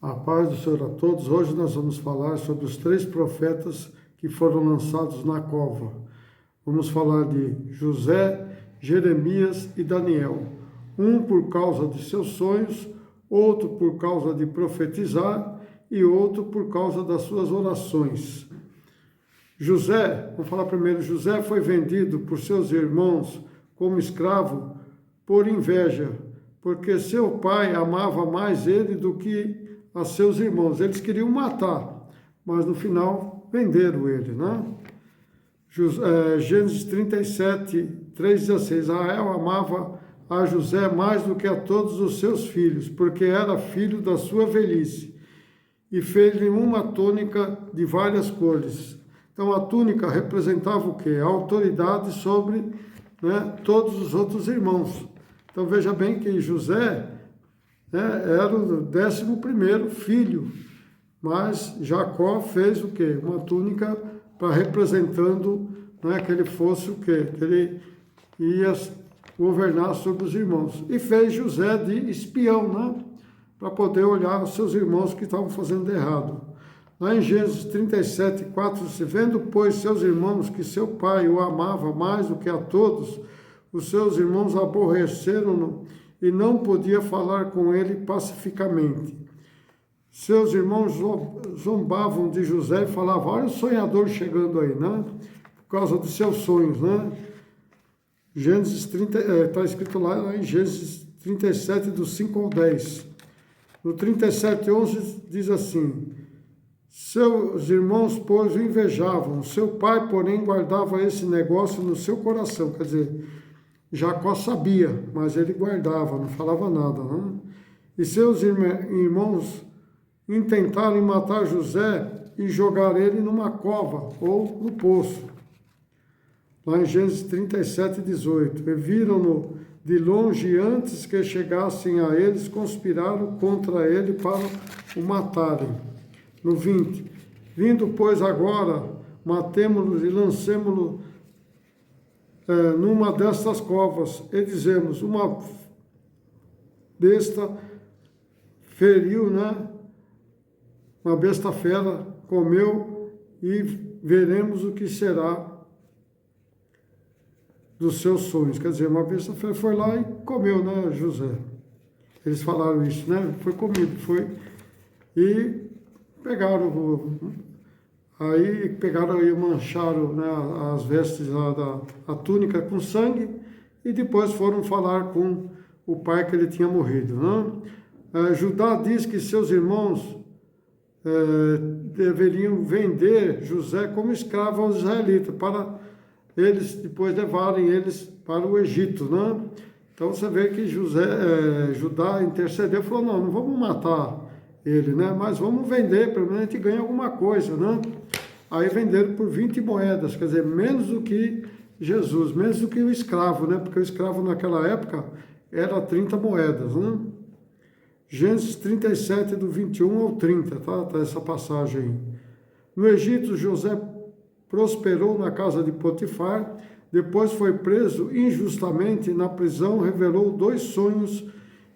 A paz do Senhor a todos. Hoje nós vamos falar sobre os 3 profetas que foram lançados na cova. Vamos falar de José, Jeremias e Daniel. Um por causa de seus sonhos, outro por causa de profetizar e outro por causa das suas orações. José, vamos falar primeiro, José foi vendido por seus irmãos como escravo por inveja, porque seu pai amava mais ele do que a seus irmãos. Eles queriam matar, mas no final venderam ele, né? Gênesis 37, 3,16. Israel amava a José mais do que a todos os seus filhos, porque era filho da sua velhice, e fez-lhe uma túnica de várias cores. Então a túnica representava o quê? A autoridade sobre, né, todos os outros irmãos. Então veja bem que José, né, era o 11º filho, mas Jacó fez o quê? Uma túnica para representando, né, que ele fosse o quê? Que ele ia governar sobre os irmãos. E fez José de espião, né, para poder olhar os seus irmãos que estavam fazendo errado. Lá em Gênesis 37, 4, se vendo, pois, seus irmãos que seu pai o amava mais do que a todos, os seus irmãos aborreceram-no e não podia falar com ele pacificamente. Seus irmãos zombavam de José e falavam: olha o sonhador chegando aí, né? Por causa dos seus sonhos, né? Gênesis 30, está escrito lá em Gênesis 37, do 5 ao 10. No 37, 11, diz assim: seus irmãos, pois, o invejavam, seu pai, porém, guardava esse negócio no seu coração. Quer dizer, Jacó sabia, mas ele guardava, não falava nada, não? E seus irmãos intentaram matar José e jogar ele numa cova ou no poço. Lá em Gênesis 37, 18. E viram-no de longe, antes que chegassem a eles, conspiraram contra ele para o matarem. No 20. Vindo, pois, agora, matemo-lo e lancemo-lo numa destas covas, e dizemos: uma besta feriu, né? Uma besta fera comeu, e veremos o que será dos seus sonhos. Quer dizer, uma besta fera foi lá e comeu, né, José? Eles falaram isso, né? Foi comido, foi. E pegaram e mancharam, né, as vestes lá a túnica com sangue, e depois foram falar com o pai que ele tinha morrido, né? Judá diz que seus irmãos deveriam vender José como escravo aos israelitas, para eles depois levarem eles para o Egito, né? Então você vê que Judá intercedeu e falou: não vamos matar ele, né? Mas vamos vender, pelo menos a gente ganha alguma coisa, né? Aí venderam por 20 moedas, quer dizer, menos do que Jesus, menos do que o escravo, né? Porque o escravo naquela época era 30 moedas, né? Gênesis 37, do 21 ao 30, tá? Tá essa passagem aí. No Egito, José prosperou na casa de Potifar, depois foi preso injustamente na prisão, revelou 2 sonhos,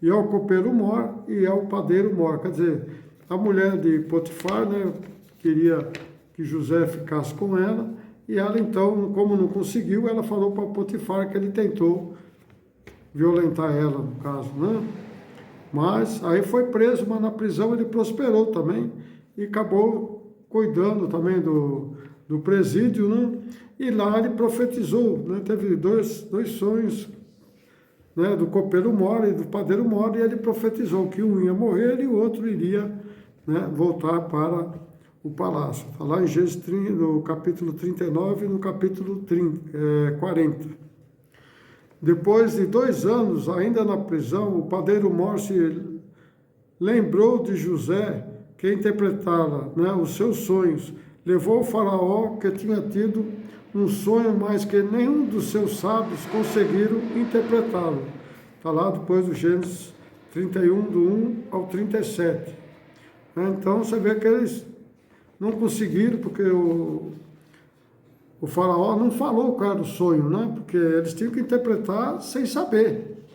e ao copeiro mor e ao padeiro mor. Quer dizer, a mulher de Potifar, né, queria que José ficasse com ela, e ela então, como não conseguiu, ela falou para Potifar que ele tentou violentar ela, no caso, né? Mas aí foi preso, mas na prisão ele prosperou também, e acabou cuidando também do presídio, né? E lá ele profetizou, né? Teve dois sonhos, né, do copeiro mor e do padeiro mor, e ele profetizou que um ia morrer e o outro iria, né, voltar para o palácio. Está lá em Gênesis, no capítulo 39 e no capítulo 40. Depois de 2 anos, ainda na prisão, o padeiro mor se lembrou de José, que interpretara, né, os seus sonhos. Levou o faraó, que tinha tido um sonho, mas que nenhum dos seus sábios conseguiram interpretá-lo. Está lá depois do Gênesis 31, do 1 ao 37. Então você vê que eles não conseguiram, porque o faraó não falou qual era o sonho, né? Porque eles tinham que interpretar sem saber.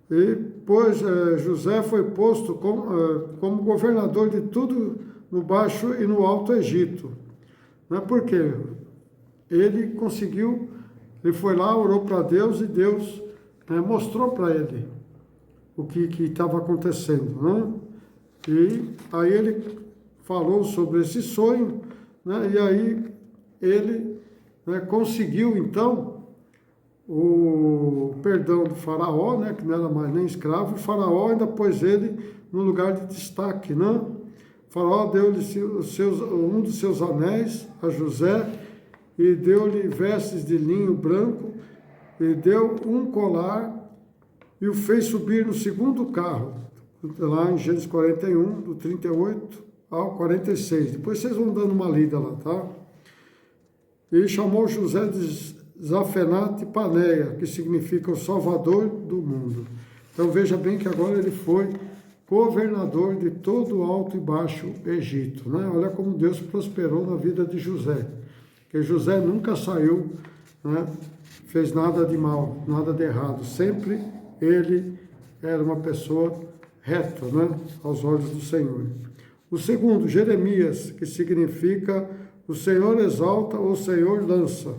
E depois José foi posto como governador de tudo no Baixo e no Alto Egito. Não é porque ele conseguiu, ele foi lá, orou para Deus e Deus mostrou para ele o que estava acontecendo, né? E aí ele falou sobre esse sonho, né? E aí ele conseguiu então o perdão do faraó, né? Que não era mais nem escravo. O faraó ainda pôs ele no lugar de destaque, né? O faraó deu-lhe um dos seus anéis a José e deu-lhe vestes de linho branco e deu um colar e o fez subir no segundo carro, lá em Gênesis 41, do 38 ao 46. Depois vocês vão dando uma lida lá, tá? E chamou José de Zafenate Paneia, que significa o Salvador do mundo. Então veja bem que agora ele foi governador de todo o Alto e Baixo Egito, né? Olha como Deus prosperou na vida de José. Porque José nunca saiu, né? Fez nada de mal, nada de errado. Sempre ele era uma pessoa reta, né? Aos olhos do Senhor. O segundo, Jeremias, que significa o Senhor exalta, o Senhor lança.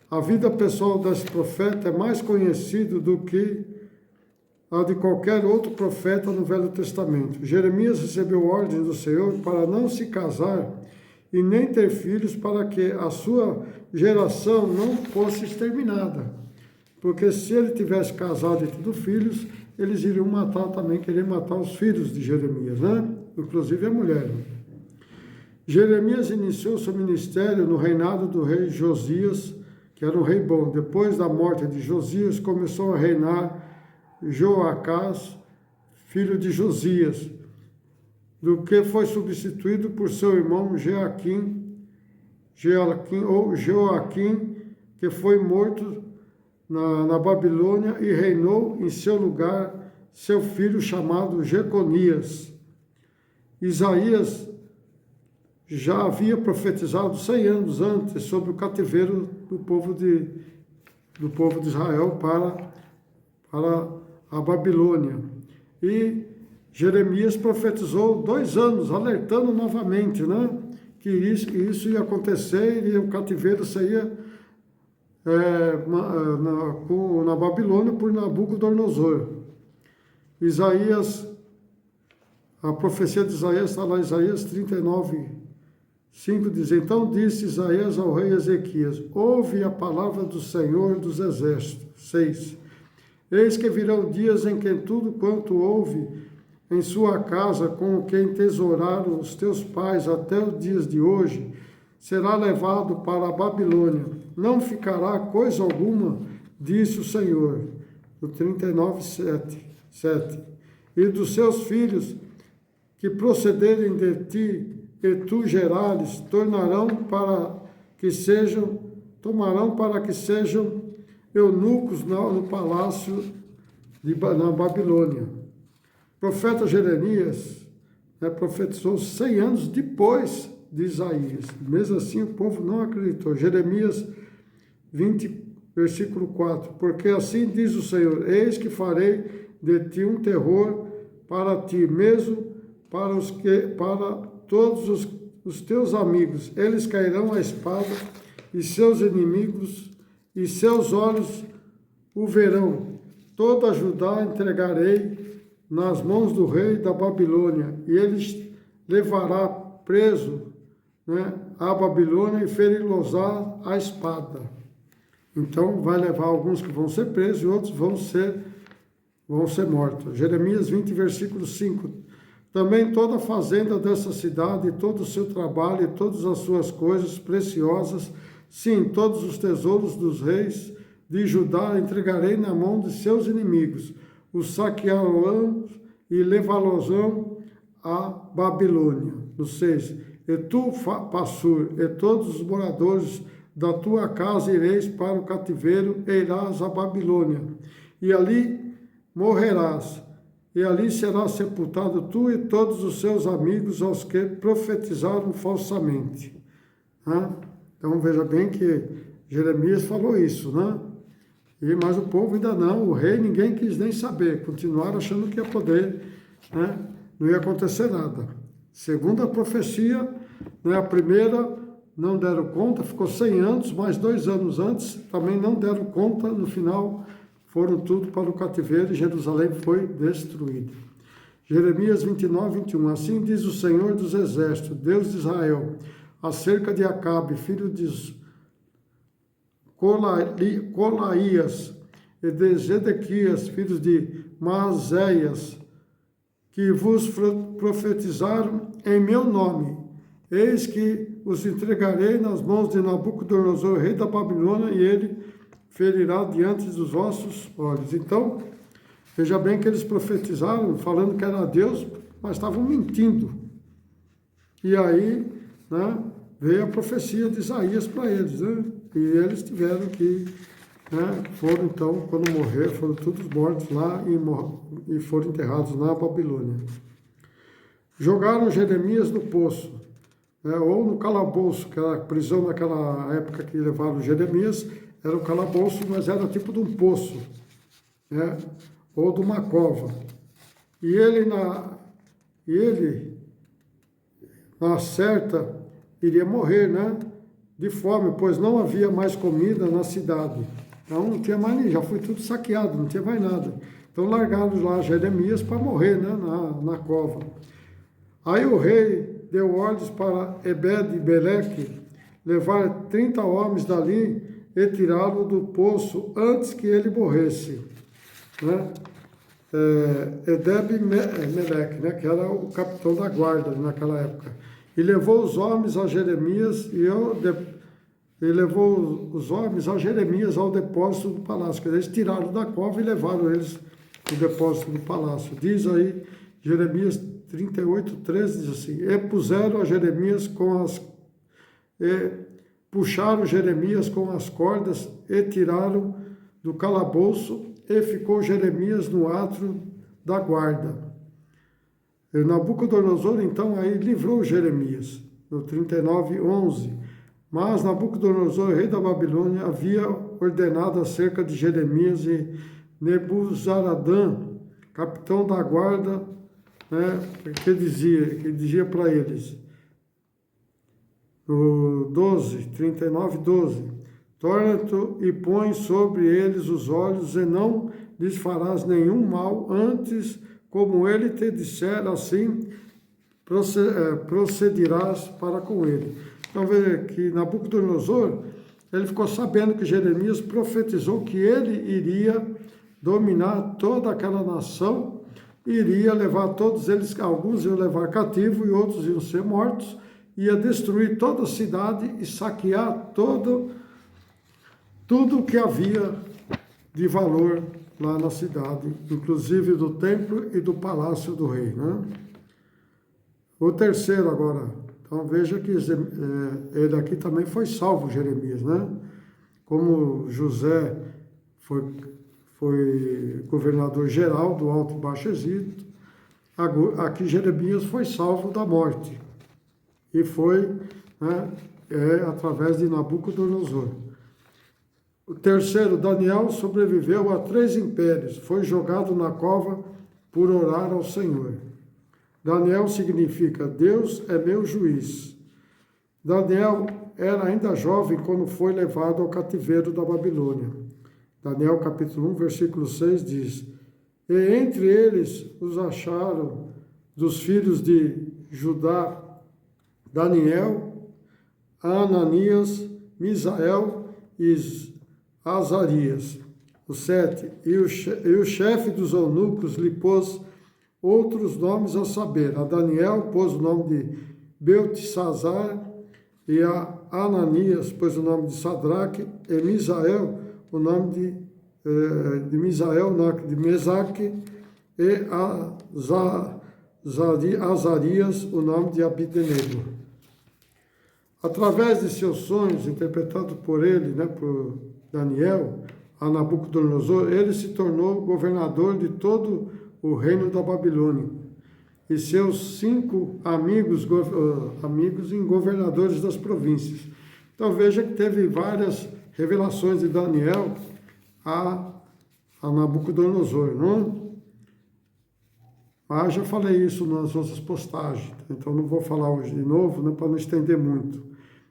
A vida pessoal desse profeta é mais conhecida do que a de qualquer outro profeta no Velho Testamento. Jeremias recebeu ordem do Senhor para não se casar e nem ter filhos, para que a sua geração não fosse exterminada. Porque se ele tivesse casado e tido filhos, eles iriam matar também, querer matar os filhos de Jeremias, né? Inclusive a mulher. Jeremias iniciou seu ministério no reinado do rei Josias, que era um rei bom. Depois da morte de Josias, começou a reinar Joacás, filho de Josias, do que foi substituído por seu irmão Joaquim, que foi morto na Babilônia e reinou em seu lugar seu filho chamado Jeconias. Isaías já havia profetizado 100 anos antes sobre o cativeiro do povo de Israel para a Babilônia. E Jeremias profetizou 2 anos, alertando novamente, né? Que isso ia acontecer e o cativeiro seria na Babilônia por Nabucodonosor. A profecia de Isaías está lá em Isaías 39, 5, diz: Então disse Isaías ao rei Ezequias: Ouve a palavra do Senhor dos Exércitos. 6. Eis que virão dias em que tudo quanto houve em sua casa, com o que entesouraram os teus pais até os dias de hoje, será levado para a Babilônia. Não ficará coisa alguma, disse o Senhor. No 39, 7. E dos seus filhos que procederem de ti, e tu gerares, tomarão para que sejam eunucos no palácio na Babilônia. O profeta Jeremias profetizou 100 anos depois de Isaías. Mesmo assim, o povo não acreditou. Jeremias 20, versículo 4. Porque assim diz o Senhor: Eis que farei de ti um terror para ti mesmo, para todos os teus amigos. Eles cairão à espada, e seus inimigos, e seus olhos o verão. Toda Judá entregarei nas mãos do rei da Babilônia, e ele levará preso, a Babilônia e feri-los-á a espada. Então vai levar alguns que vão ser presos e outros vão ser mortos. Jeremias 20, versículo 5. Também toda a fazenda dessa cidade, todo o seu trabalho e todas as suas coisas preciosas, sim, todos os tesouros dos reis de Judá entregarei na mão de seus inimigos. Os saquearão e levá-los-ão à Babilônia. No 6. E tu, Passur, e todos os moradores da tua casa ireis para o cativeiro, e irás à Babilônia, e ali morrerás, e ali será sepultado tu e todos os seus amigos, aos que profetizaram falsamente. Então veja bem que Jeremias falou isso, né? Mas o povo ainda não, o rei ninguém quis nem saber, continuaram achando que ia poder, né? Não ia acontecer nada. Segundo a profecia, né, a primeira não deram conta, ficou 100 anos, mas 2 anos antes também não deram conta, no final foram tudo para o cativeiro e Jerusalém foi destruída. Jeremias 29, 21. Assim diz o Senhor dos Exércitos, Deus de Israel, acerca de Acabe, filho de Colaías, e de Zedequias, filhos de Maazéias, que vos profetizaram em meu nome. Eis que os entregarei nas mãos de Nabucodonosor, rei da Babilônia, e ele ferirá diante dos vossos olhos. Então, veja bem que eles profetizaram, falando que era Deus, mas estavam mentindo. E aí, né, veio a profecia de Isaías para eles, né? E eles tiveram que, né, foram então, quando morreram, foram todos mortos lá e foram enterrados na Babilônia. Jogaram Jeremias no poço, né, ou no calabouço, que era a prisão naquela época que levaram Jeremias, era um calabouço, mas era tipo de um poço, né, ou de uma cova. E ele na certa, iria morrer, né, de fome, pois não havia mais comida na cidade. Então não tinha mais nem, já foi tudo saqueado, não tinha mais nada. Então largaram lá Jeremias para morrer, né, na cova. Aí o rei deu ordens para Ebed-Meleque levar 30 homens dali e tirá-lo do poço antes que ele morresse, né? Ebed-Meleque, né, que era o capitão da guarda naquela época. E levou os homens a Jeremias ao depósito do palácio. Quer dizer, eles tiraram da cova e levaram eles do depósito do palácio. Diz aí, Jeremias 38:13, diz assim, e puseram a Jeremias puxaram Jeremias com as cordas e tiraram do calabouço e ficou Jeremias no átrio da guarda. E Nabucodonosor, então, aí livrou Jeremias, no 39:11. Mas Nabucodonosor, rei da Babilônia, havia ordenado acerca de Jeremias e Nebuzaradã, capitão da guarda, né, que dizia para eles, no 39:12, torna-te e põe sobre eles os olhos e não lhes farás nenhum mal, antes, como ele te disser, assim procederás para com ele. Então, veja que Nabucodonosor, ele ficou sabendo que Jeremias profetizou que ele iria dominar toda aquela nação, iria levar todos eles, alguns iam levar cativo e outros iam ser mortos, ia destruir toda a cidade e saquear tudo que havia de valor lá na cidade, inclusive do templo e do palácio do rei, né? O terceiro agora, então veja que ele aqui também foi salvo, Jeremias, né? Como José foi governador geral do Alto e Baixo Egito, aqui Jeremias foi salvo da morte, e foi, né, através de Nabucodonosor. O terceiro, Daniel, sobreviveu a 3 impérios, foi jogado na cova por orar ao Senhor. Daniel significa Deus é meu juiz. Daniel era ainda jovem quando foi levado ao cativeiro da Babilônia. Daniel capítulo 1, versículo 6 diz, e entre eles os acharam dos filhos de Judá, Daniel, Ananias, Misael e Azarias. O 7, e o chefe dos eunucos lhe pôs outros nomes a saber. A Daniel pôs o nome de Beltesazar, e a Ananias pôs o nome de Sadraque, e Misael o nome de Misael, de Mesaque, e Azarias o nome de Abednego. Através de seus sonhos, interpretados por ele, né, por Daniel, a Nabucodonosor, ele se tornou governador de todo o reino da Babilônia, e seus 5 amigos em governadores das províncias. Então veja que teve várias revelações de Daniel a Nabucodonosor, não? Mas já falei isso nas outras postagens, então não vou falar hoje de novo, né, para não estender muito.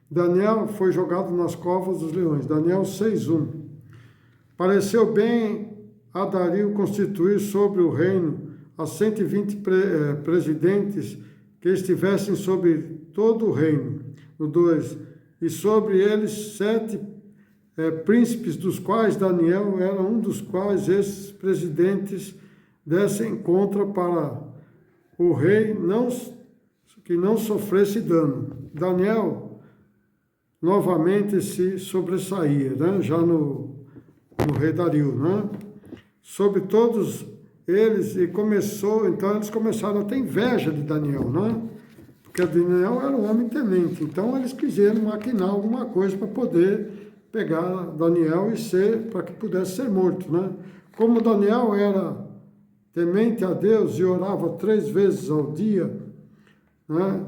Daniel foi jogado nas covas dos leões, Daniel 6:1. Pareceu bem a Dario constituir sobre o reino a 120 presidentes que estivessem sobre todo o reino. No 2, e sobre eles 7 príncipes, dos quais Daniel era um dos quais esses presidentes dessem contra para o rei que não sofresse dano. Daniel novamente se sobressaía, né? Já no rei Dario, né? Sobre todos eles, então eles começaram a ter inveja de Daniel, né? Porque Daniel era um homem temente, então eles quiseram maquinar alguma coisa para poder pegar Daniel para que pudesse ser morto, né? Como Daniel era temente a Deus e orava 3 vezes ao dia, né?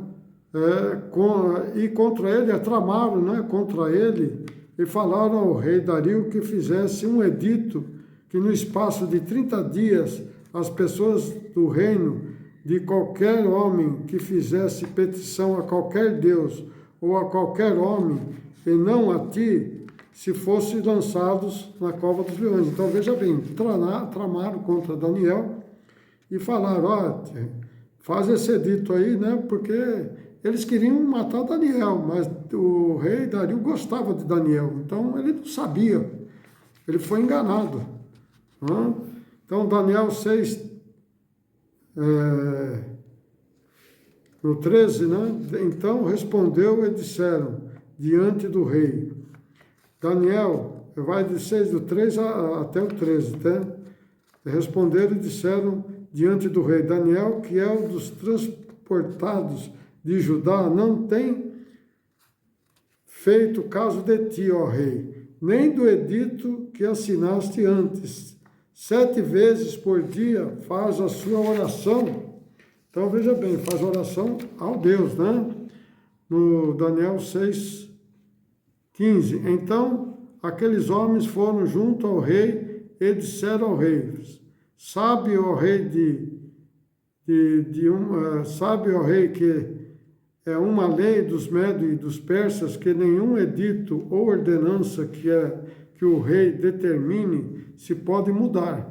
E contra ele, tramaram, né? Contra ele, e falaram ao rei Dario que fizesse um edito que no espaço de 30 dias as pessoas do reino, de qualquer homem que fizesse petição a qualquer Deus ou a qualquer homem, e não a ti, se fossem lançados na cova dos leões. Então veja bem, tramaram contra Daniel e falaram, ó, faz esse edito aí, né, porque eles queriam matar Daniel, mas o rei Dario gostava de Daniel, então ele não sabia, ele foi enganado. Né? Então Daniel 6, no 13, né? Então respondeu e disseram diante do rei. Daniel, vai de 6 do 3 até o 13, tá? Responderam e disseram diante do rei, Daniel, que é um dos transportados de Judá, não tem feito caso de ti, ó rei, nem do edito que assinaste antes. 7 vezes por dia faz a sua oração. Então, veja bem, faz oração ao Deus, né? No Daniel 6:15. Então, aqueles homens foram junto ao rei e disseram ao rei, sabe, ó rei, sabe, ó rei, que é uma lei dos médios e dos persas que nenhum edito ou ordenança que o rei determine se pode mudar.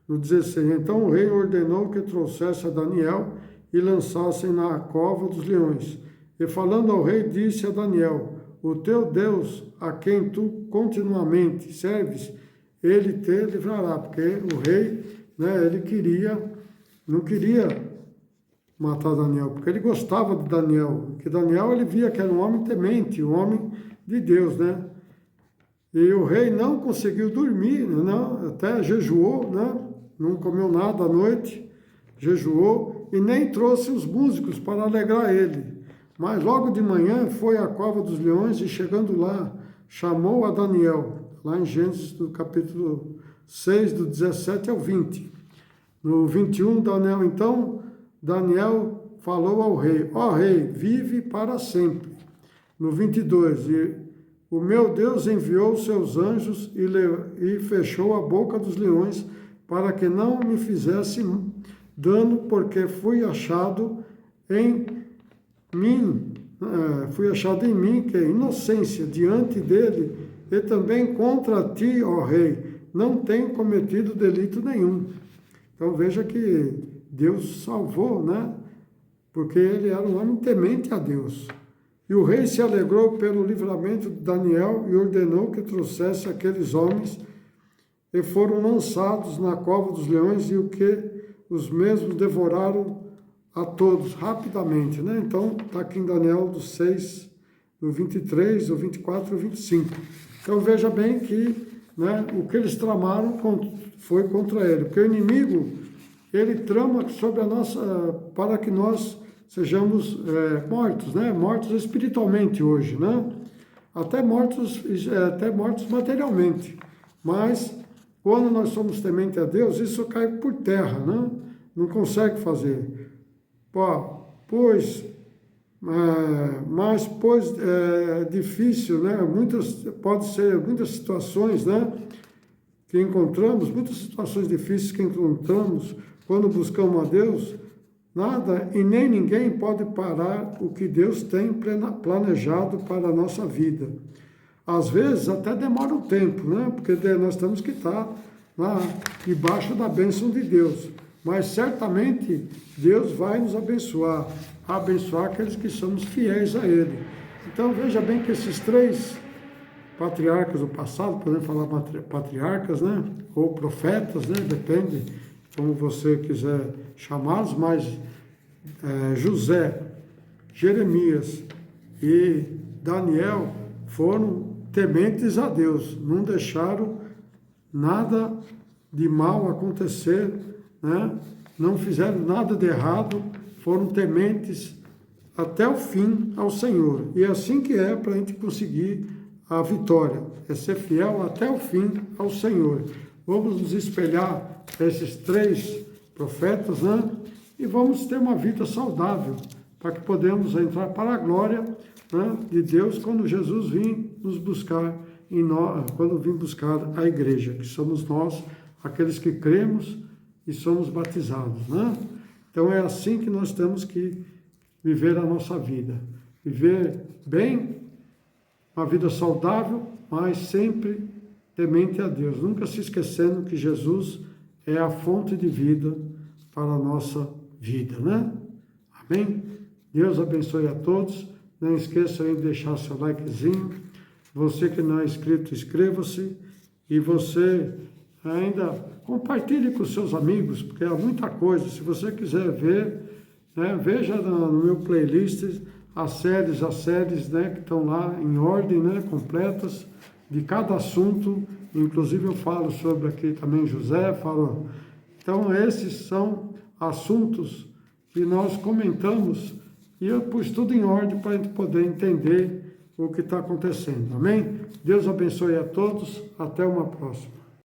No 16, então o rei ordenou que trouxesse a Daniel e lançassem na cova dos leões. E falando ao rei, disse a Daniel, o teu Deus, a quem tu continuamente serves, ele te livrará. Porque o rei, né, não queria matar Daniel, porque ele gostava de Daniel. Porque Daniel, ele via que era um homem temente, um homem de Deus, né? E o rei não conseguiu dormir, não, até jejuou, né? Não comeu nada à noite, jejuou e nem trouxe os músicos para alegrar ele. Mas logo de manhã foi à cova dos leões e chegando lá, chamou a Daniel, lá em Gênesis do capítulo 6, do 17 ao 20. No 21, Daniel falou ao rei, ó rei, vive para sempre. No 22, o meu Deus enviou seus anjos e fechou a boca dos leões para que não me fizesse dano, porque fui achado em mim, que é inocência diante dele, e também contra ti, ó rei, não tenho cometido delito nenhum. Então veja que Deus salvou, né? Porque ele era um homem temente a Deus. E o rei se alegrou pelo livramento de Daniel e ordenou que trouxesse aqueles homens e foram lançados na cova dos leões e os mesmos devoraram a todos rapidamente, né? Então, está aqui em Daniel do 6, do 23, do 24 e 25. Então, veja bem que, né, o que eles tramaram foi contra ele, porque o inimigo, ele trama sobre para que nós sejamos mortos, né? Mortos espiritualmente hoje, né? Até mortos materialmente. Mas, quando nós somos temente a Deus, isso cai por terra, né? Não consegue fazer. Pois é difícil, né? Pode ser muitas situações, né? que encontramos, muitas situações difíceis que encontramos quando buscamos a Deus, nada e nem ninguém pode parar o que Deus tem planejado para a nossa vida. Às vezes até demora um tempo, né? Porque nós temos que estar lá debaixo da bênção de Deus. Mas certamente Deus vai nos abençoar aqueles que somos fiéis a Ele. Então veja bem que esses três patriarcas do passado, podemos falar patriarcas, né? Ou profetas, né? Depende como você quiser chamá-los, mas José, Jeremias e Daniel foram tementes a Deus, não deixaram nada de mal acontecer, né? Não fizeram nada de errado, foram tementes até o fim ao Senhor. E é assim que é para a gente conseguir a vitória, é ser fiel até o fim ao Senhor. Vamos nos espelhar esses três profetas, né? E vamos ter uma vida saudável, para que podemos entrar para a glória, né, de Deus quando Jesus vir nos buscar, quando vir buscar a igreja, que somos nós, aqueles que cremos e somos batizados, né? Então é assim que nós temos que viver a nossa vida, viver bem, uma vida saudável, mas sempre temente a Deus, nunca se esquecendo que Jesus é a fonte de vida para a nossa vida, né? Amém? Deus abençoe a todos. Não esqueça aí de deixar seu likezinho. Você que não é inscrito, inscreva-se. E você ainda compartilhe com seus amigos, porque há muita coisa. Se você quiser ver, né, veja no meu playlist as séries, né, que estão lá em ordem, né, completas, de cada assunto. Inclusive eu falo sobre aqui também José, falo. Então esses são assuntos que nós comentamos e eu pus tudo em ordem para a gente poder entender o que está acontecendo. Amém? Deus abençoe a todos. Até uma próxima.